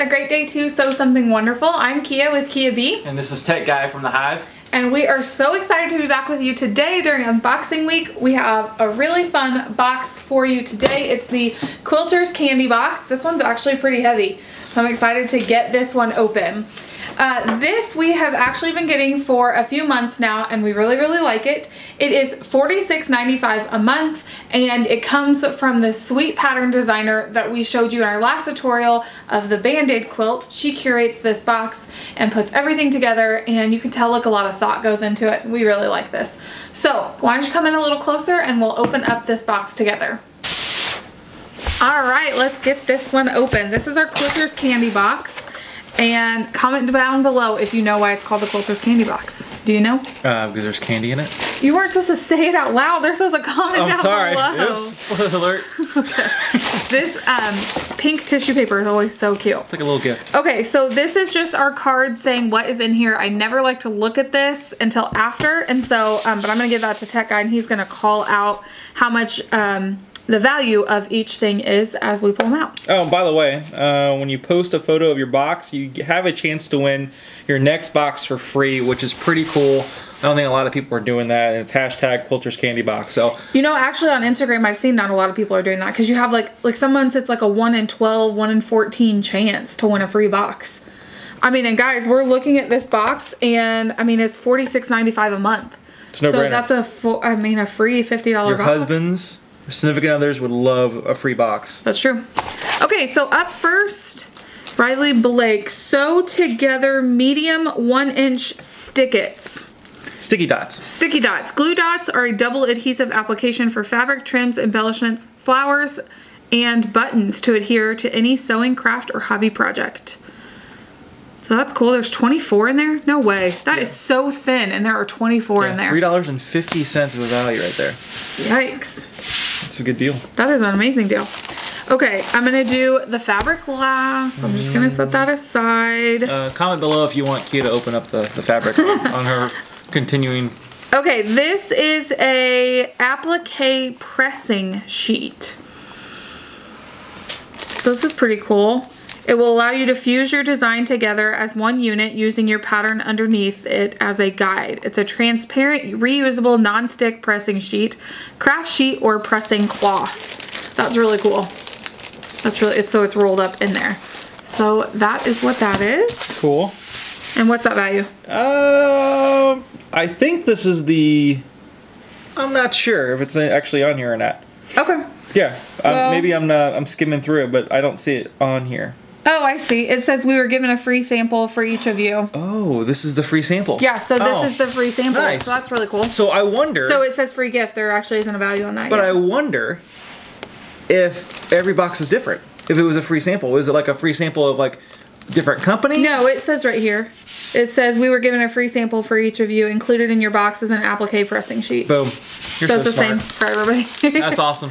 a great day to sew something wonderful. I'm Kia with Kia B. And this is Tech Guy from the Hive. And we are so excited to be back with you today during unboxing week. We have a really fun box for you today. It's the Quilters Candy Box. This one's actually pretty heavy, so I'm excited to get this one open. This we have actually been getting for a few months now, and we really like it. It is $46.95 a month, and it comes from the sweet pattern designer that we showed you in our last tutorial of the Band-Aid quilt. She curates this box and puts everything together, and you can tell like a lot of thought goes into it. We really like this. So why don't you come in a little closer and we'll open up this box together. All right, let's get this one open. This is our Quilters Candy Box. And comment down below if you know why it's called the Quilters Candy Box. Do you know? Because there's candy in it. You weren't supposed to say it out loud. They're supposed to comment down below. I'm sorry. Oops. Spoiler alert. Okay. This pink tissue paper is always so cute. It's like a little gift. Okay, so this is just our card saying what is in here. I never like to look at this until after. And so, but I'm going to give that to Tech Guy, and he's going to call out how much the value of each thing is as we pull them out. Oh, and by the way, when you post a photo of your box, you have a chance to win your next box for free, which is pretty cool. I don't think a lot of people are doing that, and it's hashtag Quilters Candy Box. So, you know, actually on Instagram, I've seen not a lot of people are doing that, because you have like some months it's like a 1 in 12, 1 in 14 chance to win a free box. I mean, and guys, we're looking at this box, and I mean, it's $46.95 a month. It's no brainer. So that's a free $50 your box. Husbands, significant others would love a free box. That's true. Okay, so up first, Riley Blake, sew together medium 1-inch stickets. Sticky dots. Sticky dots. Glue dots are a double adhesive application for fabric trims, embellishments, flowers, and buttons to adhere to any sewing, craft, or hobby project. So that's cool. There's 24 in there? No way. That is so thin, and there are 24 in there. $3.50 of a value right there. Yikes. That's a good deal. That is an amazing deal. Okay, I'm going to do the fabric last. I'm just going to set that aside. Comment below if you want Kia to open up the fabric on her continuing. Okay, this is a applique pressing sheet. So this is pretty cool. It will allow you to fuse your design together as one unit using your pattern underneath it as a guide. It's a transparent, reusable, non-stick pressing sheet, craft sheet, or pressing cloth. That's really cool. That's really, so it's rolled up in there. So that is what that is. Cool. And what's that value? I think this is the, I'm not sure if it's actually on here or not. Okay. Yeah, well, maybe I'm skimming through it, but I don't see it on here. Oh, I see. It says we were given a free sample for each of you. Oh, this is the free sample. Yeah, so this is the free sample. Nice. So that's really cool. So I wonder. So it says free gift. There actually isn't a value on that But yet. I wonder if every box is different. If it was a free sample. Is it like a free sample of like different company? No, it says right here. It says we were given a free sample for each of you. Included in your box is an applique pressing sheet. Boom. You're so it's the smart. same for everybody. That's awesome.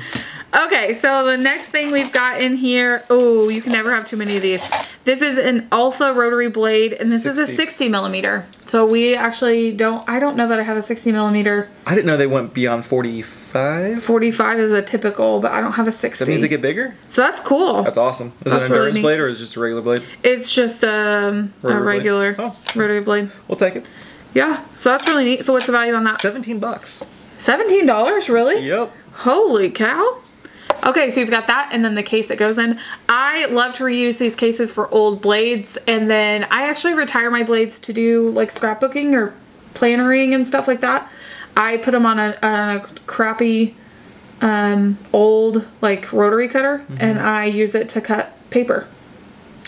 Okay, so the next thing we've got in here, oh, you can never have too many of these. This is an Olfa rotary blade, and this is a 60 millimeter. So we actually I don't know that I have a 60 millimeter. I didn't know they went beyond 45. 45 is a typical, but I don't have a 60. That means they get bigger? So that's cool. That's awesome. Is it an endurance blade or is it just a regular blade? It's just a regular rotary blade. We'll take it. Yeah, so that's really neat. So what's the value on that? $17. $17, really? Yep. Holy cow. Okay, so you've got that, and then the case that goes in. I love to reuse these cases for old blades, and then I actually retire my blades to do like scrapbooking or plannering and stuff like that. I put them on a crappy old like rotary cutter, and I use it to cut paper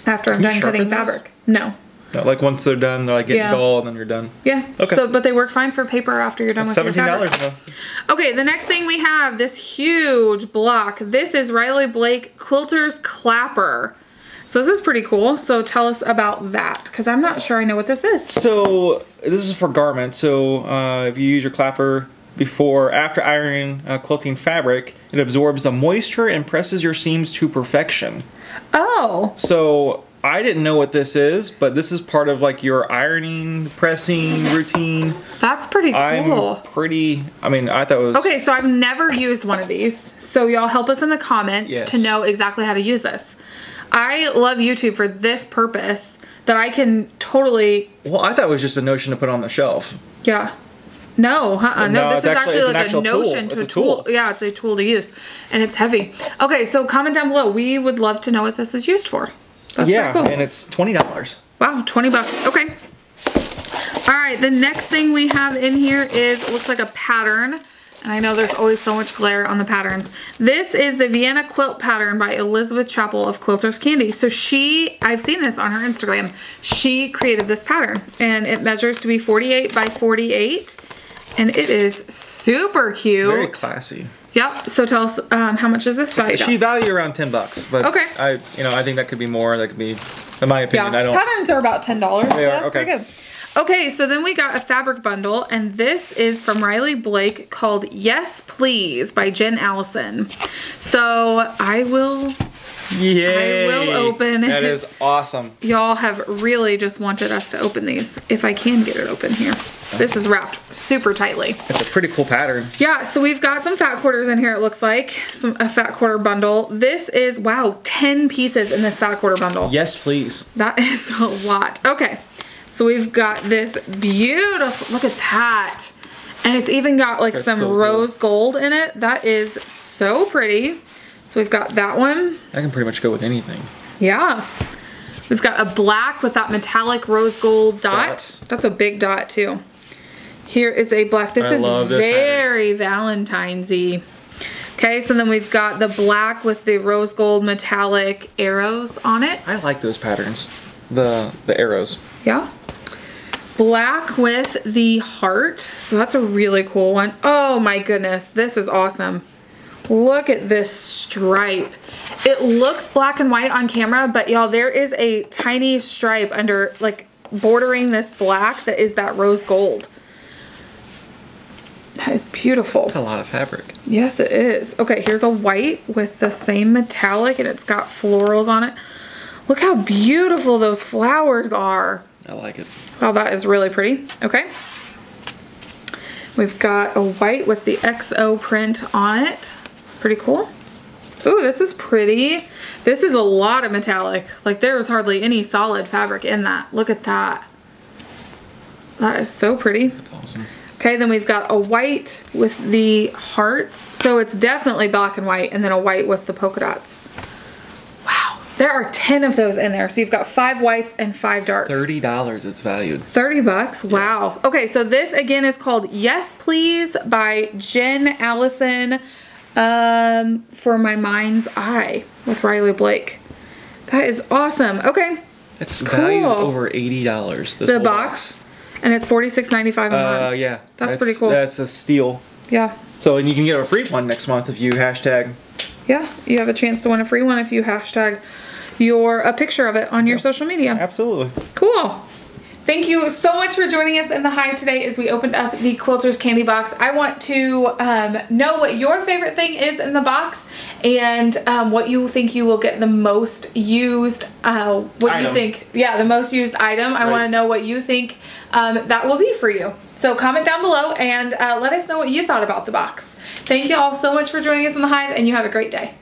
after I'm done cutting fabric. No. No, like once they're done, they're like getting dull, and then you're done. Yeah. Okay. So, but they work fine for paper after you're done with your fabric. $17 though. Okay, the next thing we have, this huge block. This is Riley Blake Quilter's Clapper. So this is pretty cool. So tell us about that, because I'm not sure I know what this is. So this is for garments. So if you use your clapper after ironing quilting fabric, it absorbs the moisture and presses your seams to perfection. Oh. So I didn't know what this is, but this is part of like your ironing, pressing routine. That's pretty cool. I thought it was... Okay, so I've never used one of these. So y'all help us in the comments to know exactly how to use this. I love YouTube for this purpose that I can totally... Well, I thought it was just a notion to put on the shelf. Yeah. No, no, this is actually like a notion to a tool. Yeah, it's a tool to use. And it's heavy. Okay, so comment down below. We would love to know what this is used for. That's yeah, cool. And it's $20. Wow, 20 bucks. Okay. All right, the next thing we have in here is, it looks like a pattern. And I know there's always so much glare on the patterns. This is the Vienna quilt pattern by Elizabeth Chappell of Quilters Candy. So I've seen this on her Instagram. She created this pattern and it measures to be 48 by 48. And it is super cute. Very classy. Yep. So tell us, how much is this valued? She valued around 10 bucks, but okay. I think that could be more. That could be, in my opinion, yeah. I don't. Patterns are about $10. So that's okay. pretty good. Okay, so then we got a fabric bundle, and this is from Riley Blake called Yes Please by Jen Allison. So I will open. That is awesome. Y'all have really just wanted us to open these, if I can get it open here. This is wrapped super tightly. It's a pretty cool pattern. Yeah, so we've got some fat quarters in here, it looks like. A fat quarter bundle. This is, wow, 10 pieces in this fat quarter bundle. Yes, please. That is a lot. Okay. So we've got this beautiful, look at that. And it's even got like some rose gold in it. That is so pretty. So we've got that one. I can pretty much go with anything. Yeah. We've got a black with that metallic rose gold dot. Dots. That's a big dot too. Here is a black. This is very Valentine's-y. Okay, so then we've got the black with the rose gold metallic arrows on it. I like those patterns. The arrows. Yeah. Black with the heart. So that's a really cool one. Oh my goodness. This is awesome. Look at this stripe. It looks black and white on camera, but y'all, there is a tiny stripe under, like, bordering this black that is that rose gold. That is beautiful. That's a lot of fabric. Yes, it is. Okay, here's a white with the same metallic and it's got florals on it. Look how beautiful those flowers are. I like it. Wow, that is really pretty. Okay. We've got a white with the XO print on it. It's pretty cool. Ooh, this is pretty. This is a lot of metallic. Like, there is hardly any solid fabric in that. Look at that. That is so pretty. That's awesome. Okay, then we've got a white with the hearts. So it's definitely black and white, and then a white with the polka dots. Wow, there are 10 of those in there. So you've got 5 whites and 5 darks. $30 it's valued. 30 bucks, wow. Yeah. Okay, so this again is called Yes Please by Jen Allison for My Mind's Eye with Riley Blake. That is awesome. Okay. It's valued over $80. The box. And it's $46.95 a month. Yeah. That's pretty cool. That's a steal. Yeah. So, and you can get a free one next month if you hashtag. Yeah, you have a chance to win a free one if you hashtag a picture of it on your social media. Absolutely. Cool. Thank you so much for joining us in the hive today as we opened up the Quilters Candy Box. I want to know what your favorite thing is in the box and what you think you will get the most used, you think, the most used item. I want to know what you think that will be for you. So comment down below and let us know what you thought about the box. Thank you all so much for joining us in the hive and you have a great day.